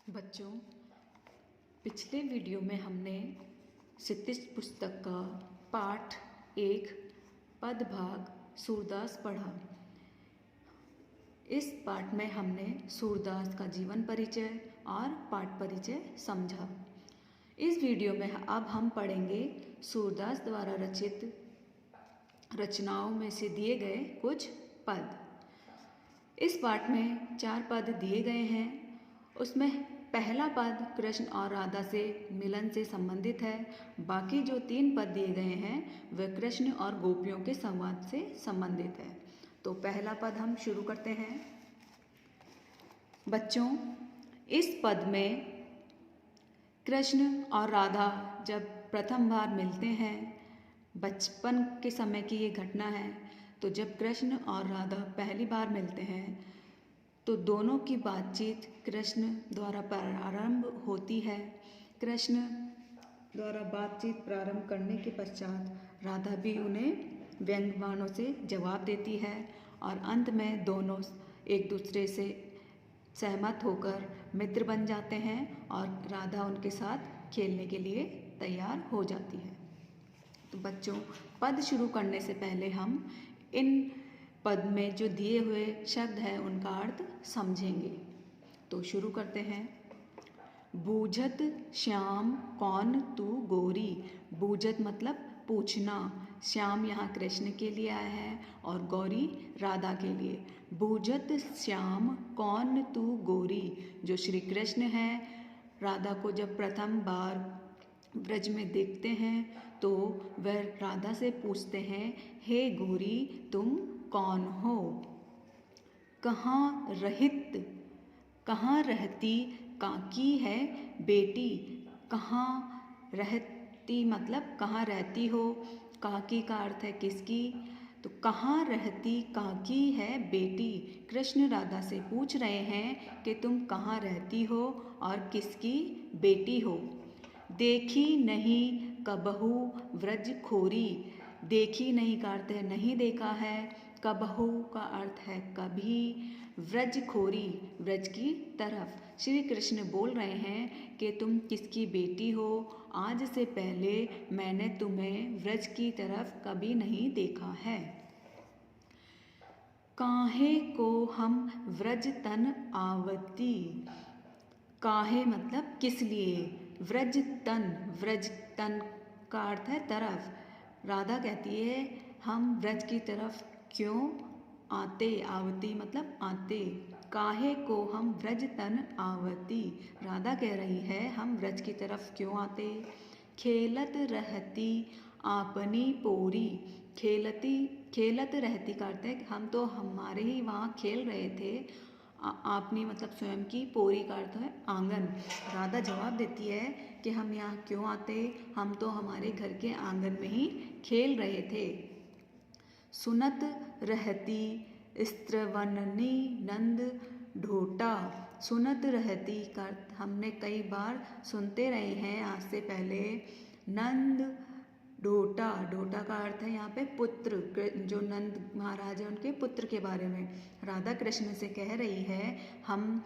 बच्चों, पिछले वीडियो में हमने क्षितिज पुस्तक का पाठ 1 पदभाग सूरदास पढ़ा। इस पाठ में हमने सूरदास का जीवन परिचय और पाठ परिचय समझा। इस वीडियो में अब हम पढ़ेंगे सूरदास द्वारा रचित रचनाओं में से दिए गए कुछ पद। इस पाठ में 4 पद दिए गए हैं। उसमें पहला पद कृष्ण और राधा से मिलन से संबंधित है। बाकी जो 3 पद दिए गए हैं वह कृष्ण और गोपियों के संवाद से संबंधित है। तो पहला पद हम शुरू करते हैं। बच्चों, इस पद में कृष्ण और राधा जब प्रथम बार मिलते हैं, बचपन के समय की ये घटना है। तो जब कृष्ण और राधा पहली बार मिलते हैं तो दोनों की बातचीत कृष्ण द्वारा प्रारंभ होती है। कृष्ण द्वारा बातचीत प्रारंभ करने के पश्चात राधा भी उन्हें व्यंग्यबाणों से जवाब देती है और अंत में दोनों एक दूसरे से सहमत होकर मित्र बन जाते हैं और राधा उनके साथ खेलने के लिए तैयार हो जाती है। तो बच्चों, पद शुरू करने से पहले हम इन पद में जो दिए हुए शब्द हैं उनका अर्थ समझेंगे। तो शुरू करते हैं। बूझत श्याम कौन तू गोरी। बूझत मतलब पूछना। श्याम यहाँ कृष्ण के लिए आया है और गौरी राधा के लिए। बूझत श्याम कौन तू गोरी, जो श्री कृष्ण है, राधा को जब प्रथम बार ब्रज में देखते हैं तो वह राधा से पूछते हैं, हे गोरी तुम कौन हो। कहाँ रहित, कहाँ रहती, काकी है बेटी। कहाँ रहती मतलब कहाँ रहती हो। काकी का अर्थ है किसकी। तो कहाँ रहती काकी है बेटी। कृष्ण राधा से पूछ रहे हैं कि तुम कहाँ रहती हो और किसकी बेटी हो। देखी नहीं कबहू व्रज खोरी। देखी नहीं का अर्थ है नहीं देखा है। कबहू का अर्थ है कभी। व्रज खोरी, व्रज की तरफ। श्री कृष्ण बोल रहे हैं कि तुम किसकी बेटी हो। आज से पहले मैंने तुम्हें व्रज की तरफ कभी नहीं देखा है। काहे को हम व्रज तन आवती। काहे मतलब किस लिए। व्रज तन, व्रज तन का अर्थ है तरफ। राधा कहती है हम व्रज की तरफ क्यों आते। आवती मतलब आते। काहे को हम व्रज तन आवती। राधा कह रही है हम व्रज की तरफ क्यों आते। खेलत रहती आपनी पोरी। खेलती, खेलत रहती का अर्थ है हम तो हमारे ही वहाँ खेल रहे थे। आपनी मतलब स्वयं की, पोरी का अर्थ है आंगन। राधा जवाब देती है कि हम यहाँ क्यों आते, हम तो हमारे घर के आंगन में ही खेल रहे थे। सुनत रहती स्त्रवननी नंद ढोटा। सुनत रहती का हमने कई बार सुनते रहे हैं आज से पहले। नंद ढोटा, ढोटा का अर्थ है यहाँ पे पुत्र। जो नंद महाराज है उनके पुत्र के बारे में राधा कृष्ण से कह रही है हम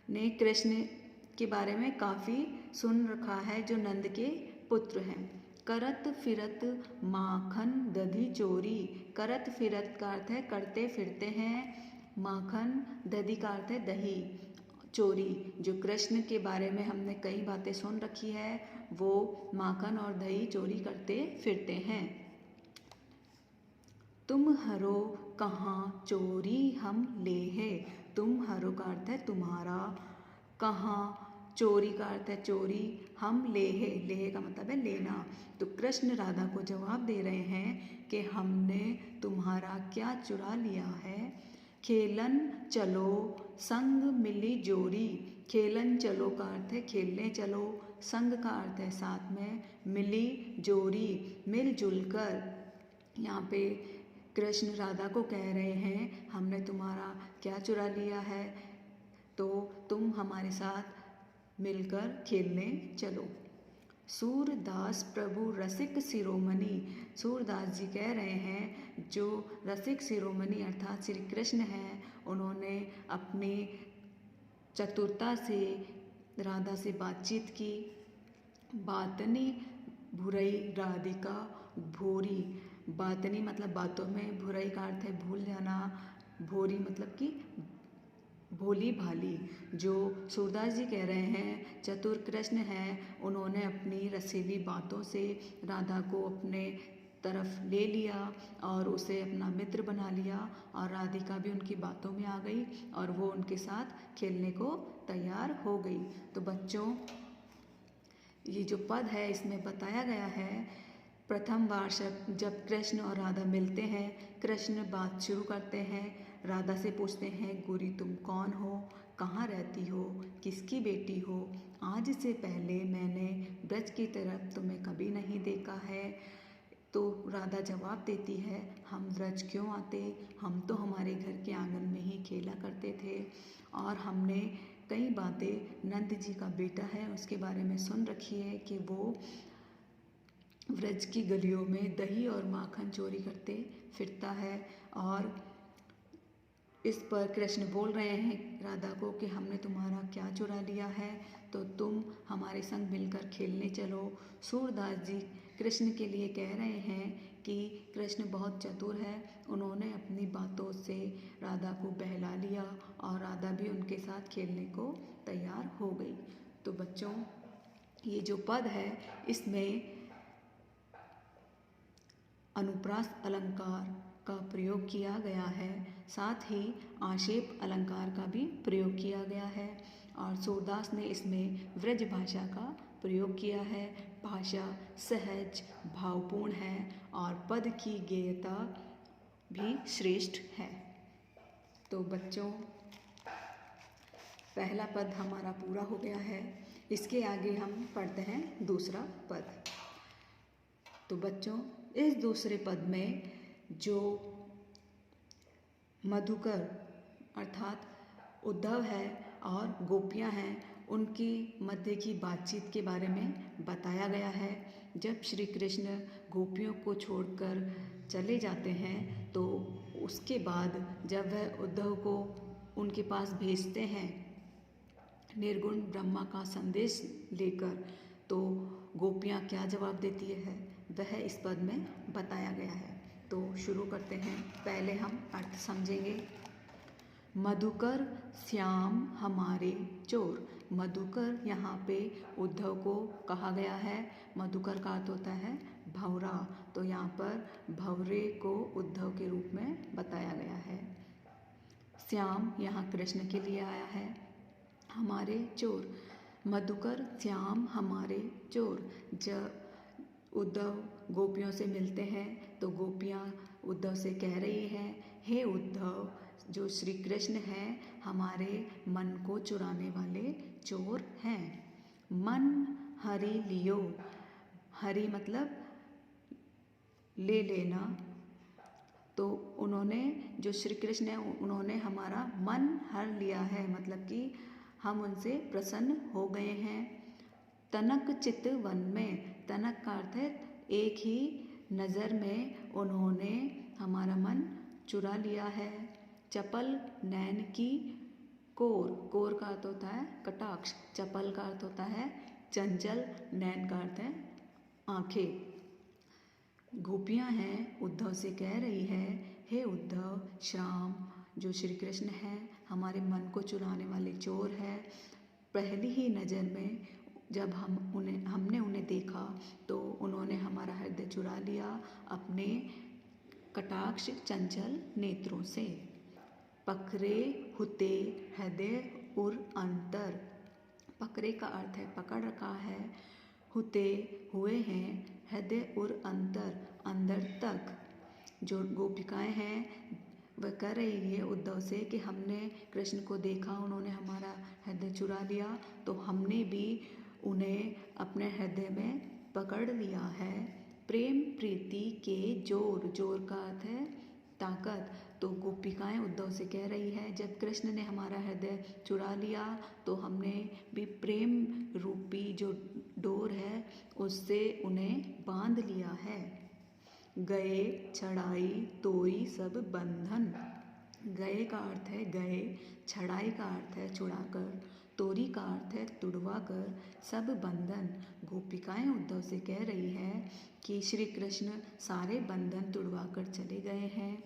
ने कृष्ण के बारे में काफ़ी सुन रखा है जो नंद के पुत्र हैं। करत फिरत माखन दधी चोरी। करत फिरत का अर्थ है करते फिरते हैं। माखन, दधी का अर्थ है दही। चोरी, जो कृष्ण के बारे में हमने कई बातें सुन रखी है, वो माखन और दही चोरी करते फिरते हैं। तुम हरो कहाँ चोरी हम ले है। तुम हरो का अर्थ है तुम्हारा। कहाँ, चोरी का अर्थ है चोरी। हम लेहे, लेहे का मतलब है लेना। तो कृष्ण राधा को जवाब दे रहे हैं कि हमने तुम्हारा क्या चुरा लिया है। खेलन चलो संग मिली जोरी। खेलन चलो का अर्थ है खेलने चलो। संग का अर्थ है साथ में। मिली जोरी, मिलजुल कर। यहाँ पे कृष्ण राधा को कह रहे हैं हमने तुम्हारा क्या चुरा लिया है, तो तुम हमारे साथ मिलकर खेलने चलो। सूरदास प्रभु रसिक शिरोमणि। सूरदास जी कह रहे हैं जो रसिक शिरोमणि अर्थात श्री कृष्ण हैं, उन्होंने अपनी चतुरता से राधा से बातचीत की। बातनी भुरई राधिका भोरी। बातनी मतलब बातों में, भुरई का अर्थ है भूल जाना, भोरी मतलब कि भोली भाली। जो सूरदास जी कह रहे हैं चतुर कृष्ण हैं, उन्होंने अपनी रसीली बातों से राधा को अपने तरफ ले लिया और उसे अपना मित्र बना लिया, और राधिका भी उनकी बातों में आ गई और वो उनके साथ खेलने को तैयार हो गई। तो बच्चों, ये जो पद है इसमें बताया गया है, प्रथम बार जब कृष्ण और राधा मिलते हैं, कृष्ण बात शुरू करते हैं, राधा से पूछते हैं, गोरी तुम कौन हो, कहाँ रहती हो, किसकी बेटी हो, आज से पहले मैंने ब्रज की तरफ तुम्हें कभी नहीं देखा है। तो राधा जवाब देती है, हम ब्रज क्यों आते, हम तो हमारे घर के आंगन में ही खेला करते थे, और हमने कई बातें, नंद जी का बेटा है उसके बारे में सुन रखी है कि वो व्रज की गलियों में दही और माखन चोरी करते फिरता है। और इस पर कृष्ण बोल रहे हैं राधा को कि हमने तुम्हारा क्या चुरा लिया है, तो तुम हमारे संग मिलकर खेलने चलो। सूरदास जी कृष्ण के लिए कह रहे हैं कि कृष्ण बहुत चतुर है, उन्होंने अपनी बातों से राधा को बहला लिया और राधा भी उनके साथ खेलने को तैयार हो गई। तो बच्चों, ये जो पद है इसमें अनुप्रास अलंकार का प्रयोग किया गया है, साथ ही आक्षेप अलंकार का भी प्रयोग किया गया है, और सूरदास ने इसमें व्रज भाषा का प्रयोग किया है। भाषा सहज भावपूर्ण है और पद की गेयता भी श्रेष्ठ है। तो बच्चों, पहला पद हमारा पूरा हो गया है, इसके आगे हम पढ़ते हैं दूसरा पद। तो बच्चों, इस दूसरे पद में जो मधुकर अर्थात उद्धव है और गोपियाँ हैं, उनकी मध्य की बातचीत के बारे में बताया गया है। जब श्री कृष्ण गोपियों को छोड़कर चले जाते हैं तो उसके बाद जब वह उद्धव को उनके पास भेजते हैं निर्गुण ब्रह्मा का संदेश लेकर, तो गोपियाँ क्या जवाब देती है वह इस पद में बताया गया है। तो शुरू करते हैं, पहले हम अर्थ समझेंगे। मधुकर श्याम हमारे चोर। मधुकर यहाँ पे उद्धव को कहा गया है। मधुकर का अर्थ होता है भंवरा, तो यहाँ पर भंवरे को उद्धव के रूप में बताया गया है। श्याम यहाँ कृष्ण के लिए आया है। हमारे चोर, मधुकर श्याम हमारे चोर। जब उद्धव गोपियों से मिलते हैं तो गोपियाँ उद्धव से कह रही हैं, हे उद्धव, जो श्री कृष्ण हैं हमारे मन को चुराने वाले चोर हैं। मन हरि लियो। हरि मतलब ले लेना। तो उन्होंने, जो श्री कृष्ण है, उन्होंने हमारा मन हर लिया है, मतलब कि हम उनसे प्रसन्न हो गए हैं। तनक चित वन में। तनक का अर्थ है एक ही नज़र में उन्होंने हमारा मन चुरा लिया है। चपल नैन की कोर। कोर का अर्थ होता है कटाक्ष। चपल का अर्थ होता है चंचल। नैन का अर्थ है आँखें। गोपियाँ हैं उद्धव से कह रही है, हे उद्धव, श्याम जो श्री कृष्ण हैं हमारे मन को चुराने वाले चोर है। पहली ही नज़र में जब हमने उन्हें देखा तो उन्होंने हमारा हृदय चुरा लिया अपने कटाक्ष चंचल नेत्रों से। पकड़े हुते हृदय उर अंतर। पकड़े का अर्थ है पकड़ रखा है, हुते हुए हैं, हृदय उर अंतर अंदर तक। जो गोपिकाएं हैं वह कह रही है उद्धव से कि हमने कृष्ण को देखा, उन्होंने हमारा हृदय चुरा लिया, तो हमने भी उन्हें अपने हृदय में पकड़ लिया है। प्रेम प्रीति के जोर। जोर का अर्थ है ताकत। तो गोपिकाएं उद्धव से कह रही है, जब कृष्ण ने हमारा हृदय चुरा लिया तो हमने भी प्रेम रूपी जो डोर है उससे उन्हें बांध लिया है। गए छड़ाई तोई सब बंधन। गए का अर्थ है गए, छड़ाई का अर्थ है छुड़ाकर, तोरी का अर्थ है तुड़वा कर, सब बंधन। गोपिकाएं उद्धव से कह रही है कि श्री कृष्ण सारे बंधन तुड़वा कर चले गए हैं।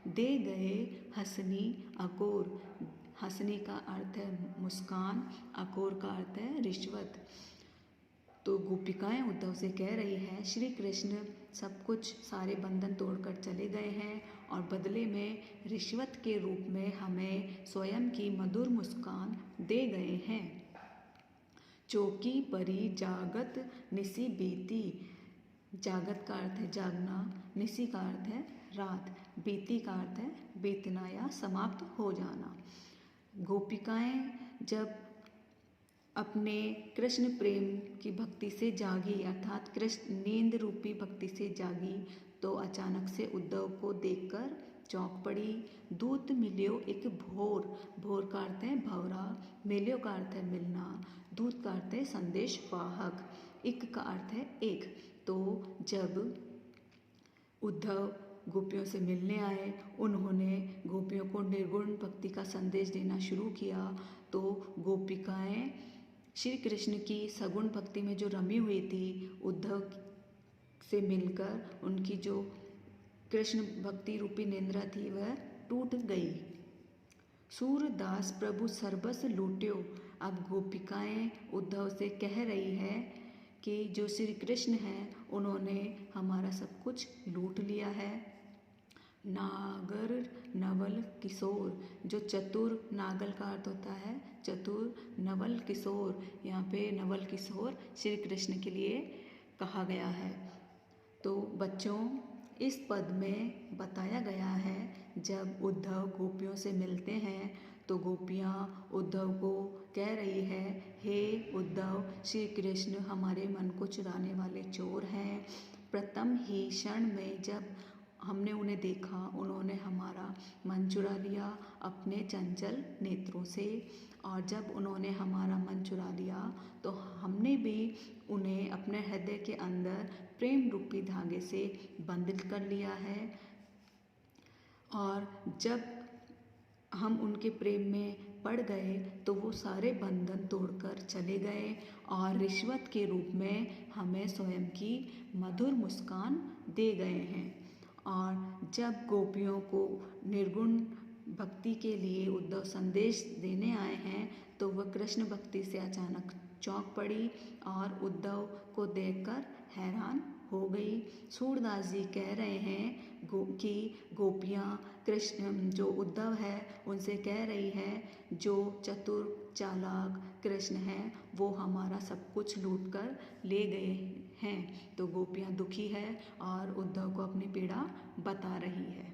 दे गए हंसनी अकोर, हंसनी का अर्थ है मुस्कान, अकोर का अर्थ है रिश्वत। तो गोपिकाएं उद्धव से कह रही है श्री कृष्ण सब कुछ सारे बंधन तोड़कर चले गए हैं और बदले में रिश्वत के रूप में हमें स्वयं की मधुर मुस्कान दे गए हैं। चौकी परी जागत निसी बीती, जागत का अर्थ है जागना, निसी का अर्थ है रात, बीती का अर्थ है बीतना या समाप्त हो जाना। गोपिकाएं जब अपने कृष्ण प्रेम की भक्ति से जागी अर्थात कृष्ण नींद रूपी भक्ति से जागी तो अचानक से उद्धव को देखकर चौंक पड़ी। दूत मिल्यो एक भोर, भोर का अर्थ है भंवरा, मिल्यो का अर्थ है मिलना, दूत का अर्थ है संदेश वाहक, एक का अर्थ है एक। तो जब उद्धव गोपियों से मिलने आए, उन्होंने गोपियों को निर्गुण भक्ति का संदेश देना शुरू किया। तो गोपिकाएं श्री कृष्ण की सगुण भक्ति में जो रमी हुई थी, उद्धव से मिलकर उनकी जो कृष्ण भक्ति रूपी निंद्रा थी वह टूट गई। सूरदास प्रभु सर्वस लूट्यो, अब गोपिकाएं उद्धव से कह रही है कि जो श्री कृष्ण हैं उन्होंने हमारा सब कुछ लूट लिया है। नागर नवल किशोर, जो चतुर, नागल का अर्थ होता है चतुर, नवल किशोर, यहाँ पे नवल किशोर श्री कृष्ण के लिए कहा गया है। तो बच्चों इस पद में बताया गया है जब उद्धव गोपियों से मिलते हैं तो गोपियाँ उद्धव को कह रही है हे उद्धव, श्री कृष्ण हमारे मन को चुराने वाले चोर हैं। प्रथम ही क्षण में जब हमने उन्हें देखा उन्होंने हमारा मन चुरा लिया अपने चंचल नेत्रों से, और जब उन्होंने हमारा मन चुरा लिया तो हमने भी उन्हें अपने हृदय के अंदर प्रेम रूपी धागे से बंधित कर लिया है। और जब हम उनके प्रेम में पड़ गए तो वो सारे बंधन तोड़कर चले गए और रिश्वत के रूप में हमें स्वयं की मधुर मुस्कान दे गए हैं। और जब गोपियों को निर्गुण भक्ति के लिए उद्धव संदेश देने आए हैं तो वह कृष्ण भक्ति से अचानक चौंक पड़ी और उद्धव को देखकर हैरान हो गई। सूरदास जी कह रहे हैं कि गोपियाँ कृष्ण जो उद्धव है उनसे कह रही है जो चतुर चालाक कृष्ण हैं वो हमारा सब कुछ लूट कर ले गए हैं। तो गोपियाँ दुखी है और उद्धव को अपनी पीड़ा बता रही है।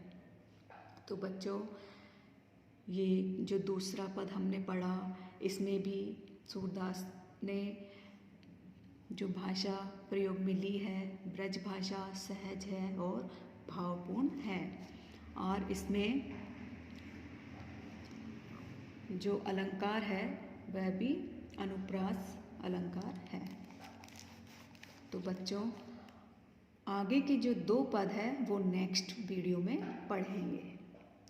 तो बच्चों ये जो दूसरा पद हमने पढ़ा इसमें भी सूरदास ने जो भाषा प्रयोग मिली है ब्रज भाषा सहज है और भावपूर्ण है, और इसमें जो अलंकार है वह भी अनुप्रास अलंकार है। तो बच्चों आगे के जो 2 पद है वो नेक्स्ट वीडियो में पढ़ेंगे।